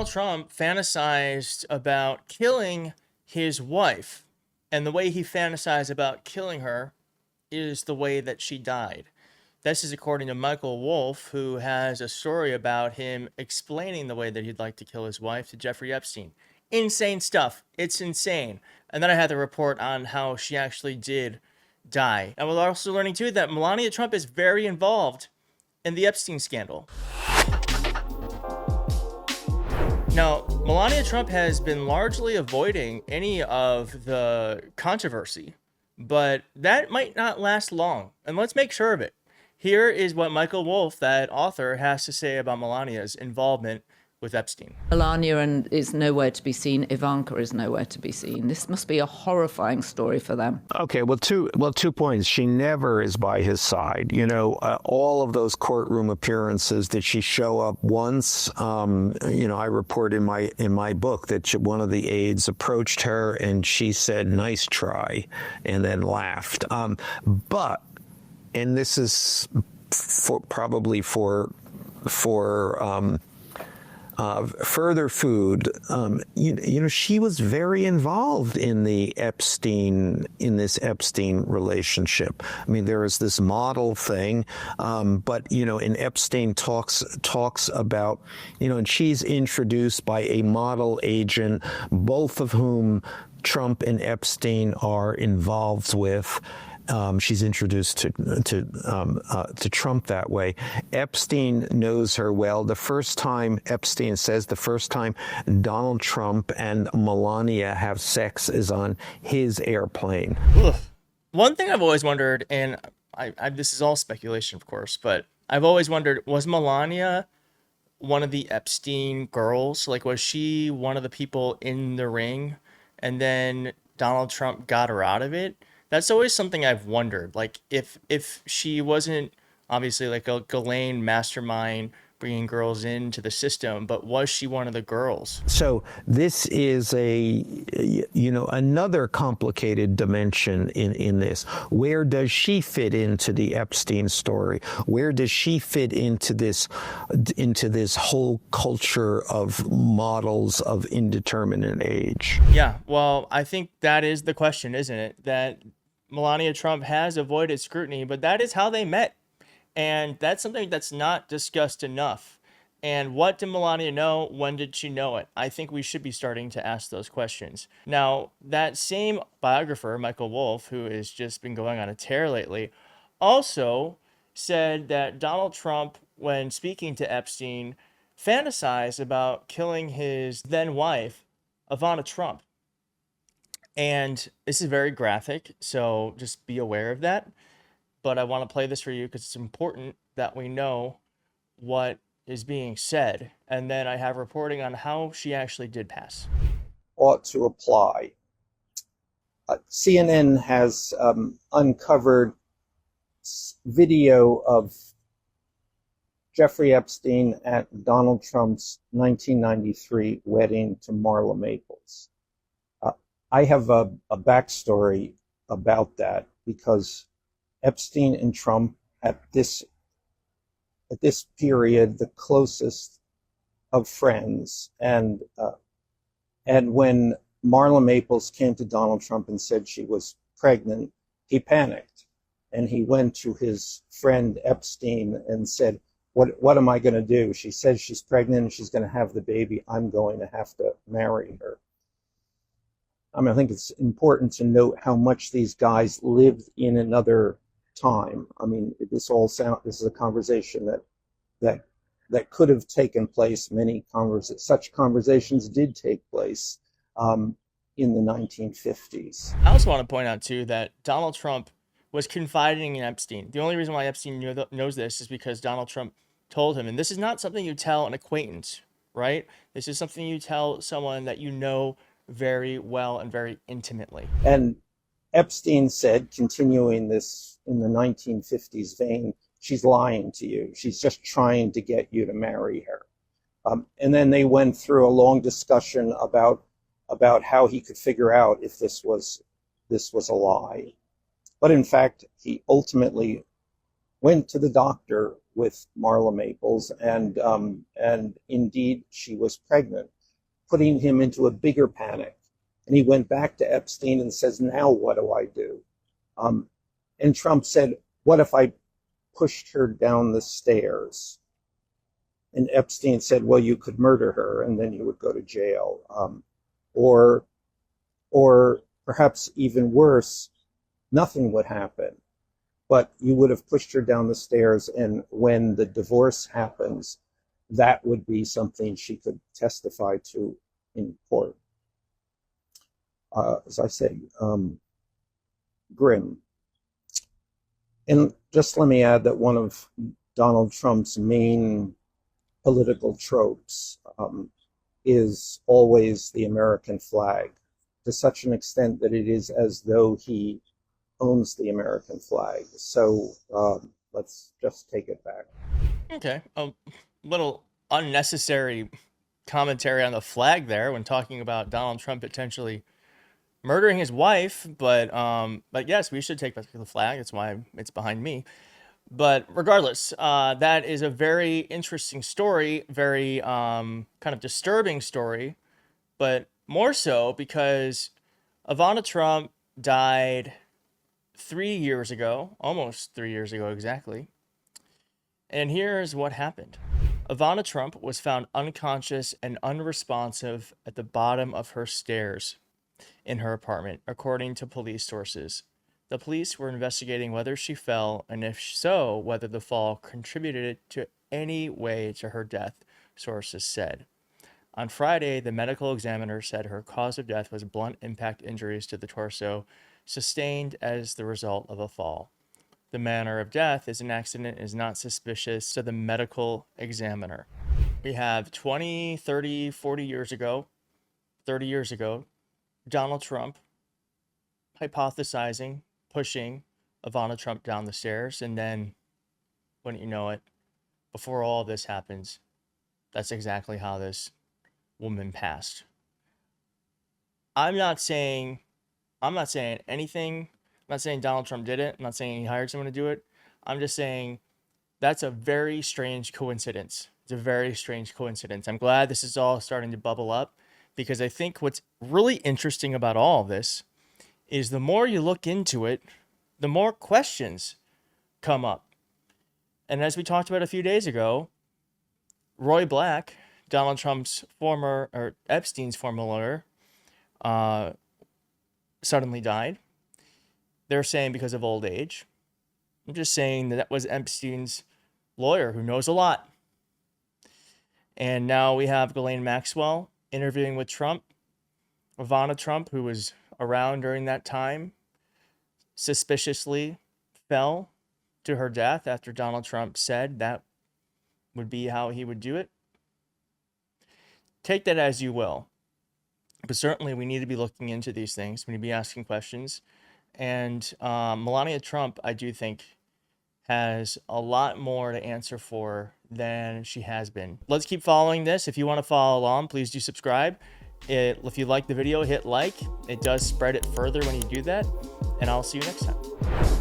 Donald Trump fantasized about killing his wife, and the way he fantasized about killing her is the way that she died. This is according to Michael Wolff, who has a story about him explaining the way that he'd like to kill his wife to Jeffrey Epstein. Insane stuff. It's insane. And then I had the report on how she actually did die. And we're also learning, too, that Melania Trump is very involved in the Epstein scandal. Now, Melania Trump has been largely avoiding any of the controversy, but that might not last long. And let's make sure of it. Here is what Michael Wolff, that author, has to say about Melania's involvement with Epstein. Melania is nowhere to be seen. Ivanka is nowhere to be seen. This must be a horrifying story for them. Okay, well, two points. She never is by his side. You know, all of those courtroom appearances, did she show up once? I report in my book that one of the aides approached her and she said, "Nice try," and then laughed. But, and this is probably for further food, she was very involved in this Epstein relationship. I mean, there is this model thing, but and Epstein talks about, and she's introduced by a model agent, both of whom Trump and Epstein are involved with. She's introduced to Trump that way. Epstein knows her well. Epstein says the first time Donald Trump and Melania have sex is on his airplane. Ugh. One thing I've always wondered, and this is all speculation, of course, but I've always wondered, was Melania one of the Epstein girls? Like, was she one of the people in the ring, and then Donald Trump got her out of it? That's always something I've wondered. Like, if she wasn't obviously like a Ghislaine mastermind bringing girls into the system, but was she one of the girls? So this is another complicated dimension in this. Where does she fit into the Epstein story? Where does she fit into this whole culture of models of indeterminate age? Yeah, well, I think that is the question, isn't it? That Melania Trump has avoided scrutiny, but that is how they met. And that's something that's not discussed enough. And what did Melania know? When did she know it? I think we should be starting to ask those questions. Now, that same biographer, Michael Wolff, who has just been going on a tear lately, also said that Donald Trump, when speaking to Epstein, fantasized about killing his then wife, Ivana Trump. And this is very graphic, so just be aware of that. But I want to play this for you because it's important that we know what is being said. And then I have reporting on how she actually did pass. Ought to apply. CNN has uncovered video of Jeffrey Epstein at Donald Trump's 1993 wedding to Marla Maples. I have a backstory about that because Epstein and Trump at this period, the closest of friends, and when Marla Maples came to Donald Trump and said she was pregnant, he panicked and he went to his friend Epstein and said, "What am I going to do? She says she's pregnant and she's going to have the baby. I'm going to have to marry her." I think it's important to note how much these guys lived in another time. This is a conversation that could have taken place. Such conversations did take place in the 1950s. I also want to point out, too, that Donald Trump was confiding in Epstein. The only reason why Epstein knows this is because Donald Trump told him. And this is not something you tell an acquaintance, right? This is something you tell someone that you know very well and very intimately. And Epstein said, continuing this in the 1950s vein, "She's lying to you. She's just trying to get you to marry her." And then they went through a long discussion about how he could figure out if this was a lie. But in fact, he ultimately went to the doctor with Marla Maples, and indeed she was pregnant. putting him into a bigger panic. And he went back to Epstein and says, now what do I do? And Trump said, what if I pushed her down the stairs? And Epstein said, well, you could murder her and then you would go to jail. Or perhaps even worse, nothing would happen. But you would have pushed her down the stairs, and when the divorce happens, that would be something she could testify to in court. As I say, grim. And just let me add that one of Donald Trump's main political tropes is always the American flag, to such an extent that it is as though he owns the American flag. So let's just take it back. Okay, a little unnecessary commentary on the flag there when talking about Donald Trump potentially murdering his wife, but yes, we should take back the flag. That's why it's behind me. But regardless, that is a very interesting story, very kind of disturbing story, but more so because Ivana Trump died 3 years ago, almost 3 years ago exactly. And here's what happened. Ivana Trump was found unconscious and unresponsive at the bottom of her stairs in her apartment, according to police sources. The police were investigating whether she fell, and if so, whether the fall contributed to any way to her death, sources said. On Friday, the medical examiner said her cause of death was blunt impact injuries to the torso, sustained as the result of a fall. The manner of death is an accident and is not suspicious to the medical examiner. We have 20, 30, 40 years ago, 30 years ago, Donald Trump hypothesizing, pushing Ivana Trump down the stairs, and then, wouldn't you know it, before all this happens, that's exactly how this woman passed. I'm not saying anything. I'm not saying Donald Trump did it. I'm not saying he hired someone to do it. I'm just saying that's a very strange coincidence. It's a very strange coincidence. I'm glad this is all starting to bubble up, because I think what's really interesting about all of this is the more you look into it, the more questions come up. And as we talked about a few days ago, Roy Black, Donald Trump's Epstein's former lawyer, suddenly died. They're saying because of old age. I'm just saying that was Epstein's lawyer, who knows a lot. And now we have Ghislaine Maxwell interviewing with Trump. Ivana Trump, who was around during that time, suspiciously fell to her death after Donald Trump said that would be how he would do it. Take that as you will. But certainly we need to be looking into these things. We need to be asking questions. And Melania Trump, I do think, has a lot more to answer for than she has been. Let's keep following this. If you want to follow along, please do subscribe. If you like the video, hit like. It does spread it further when you do that. And I'll see you next time.